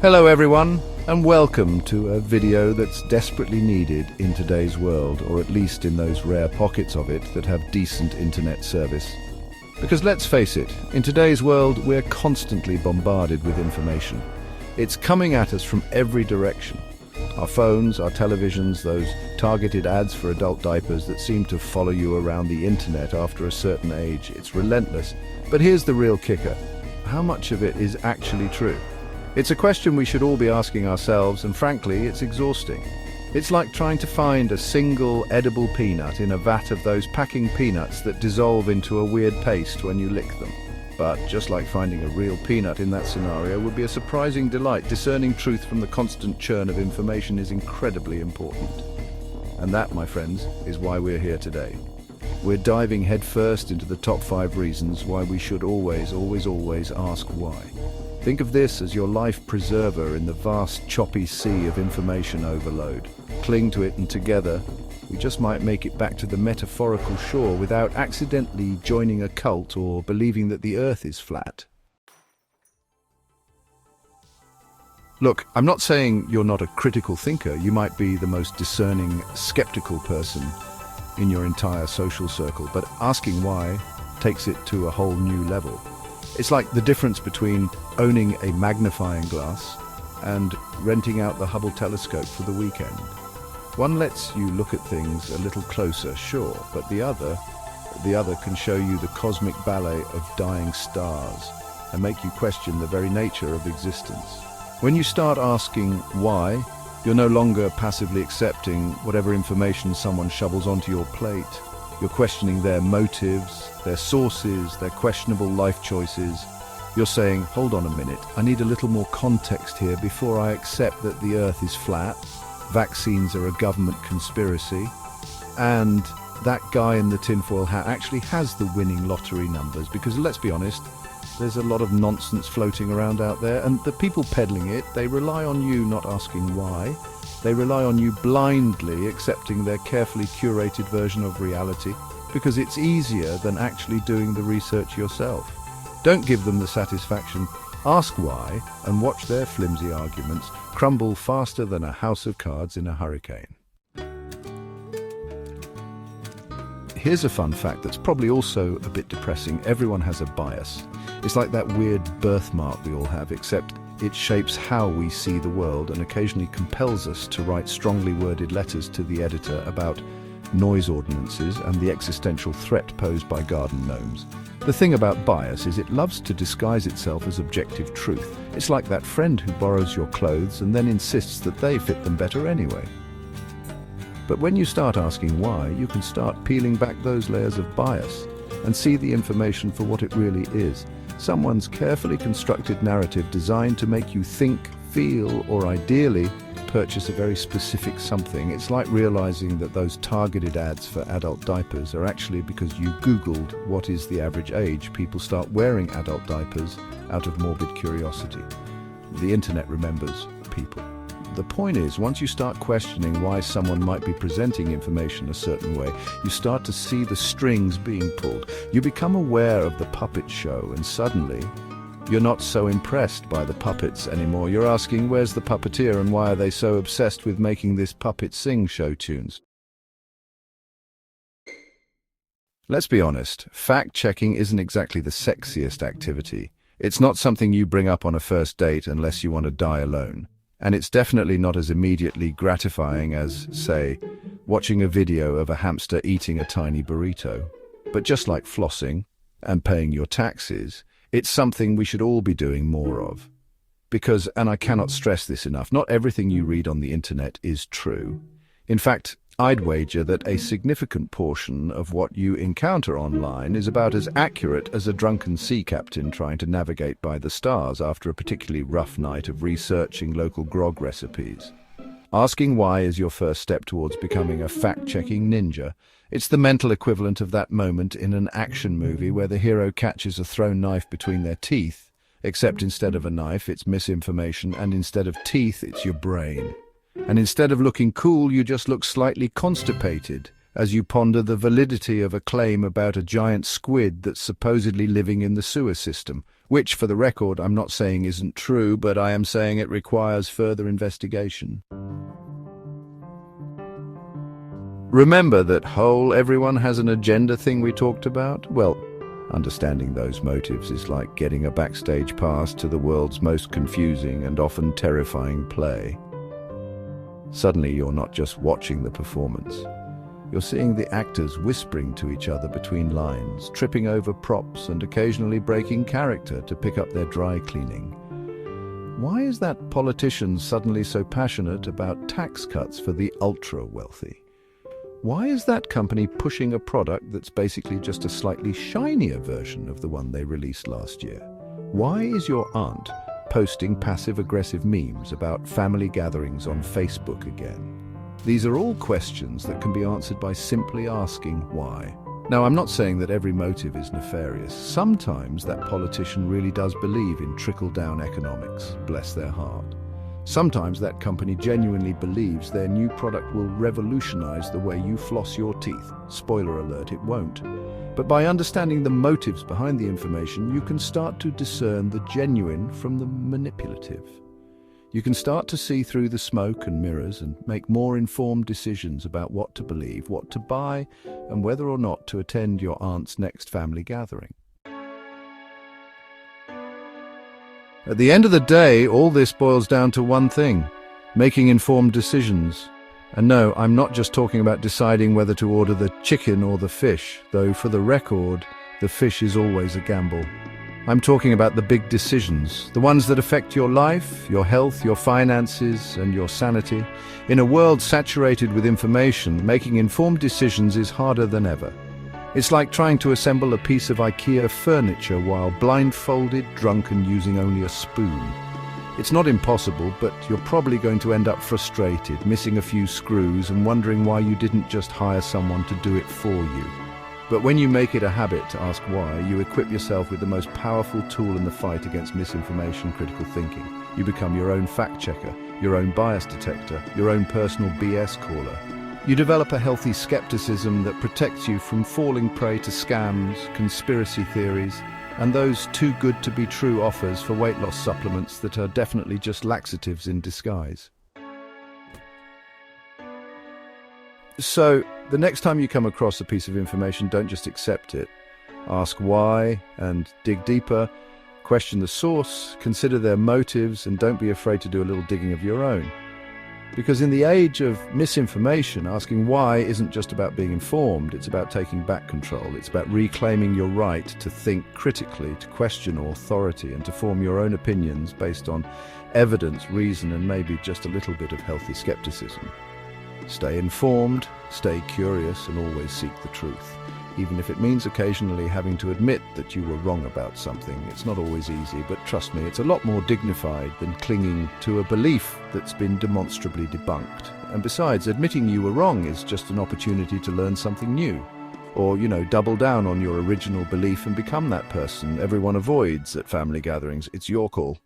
Hello everyone, and welcome to a video that's desperately needed in today's world, or at least in those rare pockets of it that have decent internet service. Because let's face it, in today's world we're constantly bombarded with information. It's coming at us from every direction. Our phones, our televisions, those targeted ads for adult diapers that seem to follow you around the internet after a certain age. It's relentless. But here's the real kicker. How much of it is actually true? It's a question we should all be asking ourselves, and frankly, it's exhausting. It's like trying to find a single edible peanut in a vat of those packing peanuts that dissolve into a weird paste when you lick them. But just like finding a real peanut in that scenario would be a surprising delight, discerning truth from the constant churn of information is incredibly important. And that, my friends, is why we're here today. We're diving headfirst into the top 5 reasons why we should always ask why. Think of this as your life preserver in the vast, choppy sea of information overload. Cling to it, and together, we just might make it back to the metaphorical shore without accidentally joining a cult or believing that the Earth is flat. Look, I'm not saying you're not a critical thinker. You might be the most discerning, skeptical person in your entire social circle, but asking why takes it to a whole new level. It's like the difference between owning a magnifying glass and renting out the Hubble telescope for the weekend. One lets you look at things a little closer, sure, but the other can show you the cosmic ballet of dying stars and make you question the very nature of existence. When you start asking why, you're no longer passively accepting whatever information someone shovels onto your plate. You're questioning their motives, their sources, their questionable life choices. You're saying, hold on a minute, I need a little more context here before I accept that the Earth is flat, vaccines are a government conspiracy, and that guy in the tinfoil hat actually has the winning lottery numbers. Because let's be honest, there's a lot of nonsense floating around out there, and the people peddling it, they rely on you not asking why. They rely on you blindly accepting their carefully curated version of reality because it's easier than actually doing the research yourself. Don't give them the satisfaction. Ask why and watch their flimsy arguments crumble faster than a house of cards in a hurricane. Here's a fun fact that's probably also a bit depressing. Everyone has a bias. It's like that weird birthmark we all have, except it shapes how we see the world and occasionally compels us to write strongly worded letters to the editor about noise ordinances and the existential threat posed by garden gnomes. The thing about bias is it loves to disguise itself as objective truth. It's like that friend who borrows your clothes and then insists that they fit them better anyway. But when you start asking why, you can start peeling back those layers of bias and see the information for what it really is. Someone's carefully constructed narrative designed to make you think, feel, or ideally purchase a very specific something. It's like realizing that those targeted ads for adult diapers are actually because you Googled what is the average age people start wearing adult diapers out of morbid curiosity. The internet remembers people. The point is, once you start questioning why someone might be presenting information a certain way, you start to see the strings being pulled. You become aware of the puppet show, and suddenly, you're not so impressed by the puppets anymore. You're asking, where's the puppeteer and why are they so obsessed with making this puppet sing show tunes? Let's be honest, fact-checking isn't exactly the sexiest activity. It's not something you bring up on a first date unless you want to die alone. And it's definitely not as immediately gratifying as, say, watching a video of a hamster eating a tiny burrito. But just like flossing and paying your taxes, it's something we should all be doing more of. Because, and I cannot stress this enough, not everything you read on the internet is true. In fact, I'd wager that a significant portion of what you encounter online is about as accurate as a drunken sea captain trying to navigate by the stars after a particularly rough night of researching local grog recipes. Asking why is your first step towards becoming a fact-checking ninja. It's the mental equivalent of that moment in an action movie where the hero catches a thrown knife between their teeth, except instead of a knife, it's misinformation, and instead of teeth, it's your brain. And instead of looking cool, you just look slightly constipated as you ponder the validity of a claim about a giant squid that's supposedly living in the sewer system. which, for the record, I'm not saying isn't true, but I am saying it requires further investigation. Remember that whole everyone has an agenda thing we talked about? Well, understanding those motives is like getting a backstage pass to the world's most confusing and often terrifying play. Suddenly you're not just watching the performance. You're seeing the actors whispering to each other between lines, tripping over props and occasionally breaking character to pick up their dry cleaning. Why is that politician suddenly so passionate about tax cuts for the ultra-wealthy? Why is that company pushing a product that's basically just a slightly shinier version of the one they released last year? Why is your aunt posting passive-aggressive memes about family gatherings on Facebook again? These are all questions that can be answered by simply asking why. Now, I'm not saying that every motive is nefarious. Sometimes that politician really does believe in trickle-down economics, bless their heart. Sometimes that company genuinely believes their new product will revolutionize the way you floss your teeth. Spoiler alert, it won't. But by understanding the motives behind the information, you can start to discern the genuine from the manipulative. You can start to see through the smoke and mirrors and make more informed decisions about what to believe, what to buy, and whether or not to attend your aunt's next family gathering. At the end of the day, all this boils down to one thing: making informed decisions. And no, I'm not just talking about deciding whether to order the chicken or the fish, though for the record, the fish is always a gamble. I'm talking about the big decisions, the ones that affect your life, your health, your finances, and your sanity. In a world saturated with information, making informed decisions is harder than ever. It's like trying to assemble a piece of IKEA furniture while blindfolded, drunk, and using only a spoon. It's not impossible, but you're probably going to end up frustrated, missing a few screws, and wondering why you didn't just hire someone to do it for you. But when you make it a habit to ask why, you equip yourself with the most powerful tool in the fight against misinformation critical thinking. You become your own fact-checker, your own bias detector, your own personal BS caller. You develop a healthy skepticism that protects you from falling prey to scams, conspiracy theories, and those too-good-to-be-true offers for weight loss supplements that are definitely just laxatives in disguise. So, the next time you come across a piece of information, don't just accept it. Ask why and dig deeper. Question the source, consider their motives, and don't be afraid to do a little digging of your own. Because in the age of misinformation, asking why isn't just about being informed, it's about taking back control. It's about reclaiming your right to think critically, to question authority, and to form your own opinions based on evidence, reason, and maybe just a little bit of healthy skepticism. Stay informed, stay curious, and always seek the truth. Even if it means occasionally having to admit that you were wrong about something. It's not always easy, but trust me, it's a lot more dignified than clinging to a belief that's been demonstrably debunked. And besides, admitting you were wrong is just an opportunity to learn something new. Or, double down on your original belief and become that person everyone avoids at family gatherings. It's your call.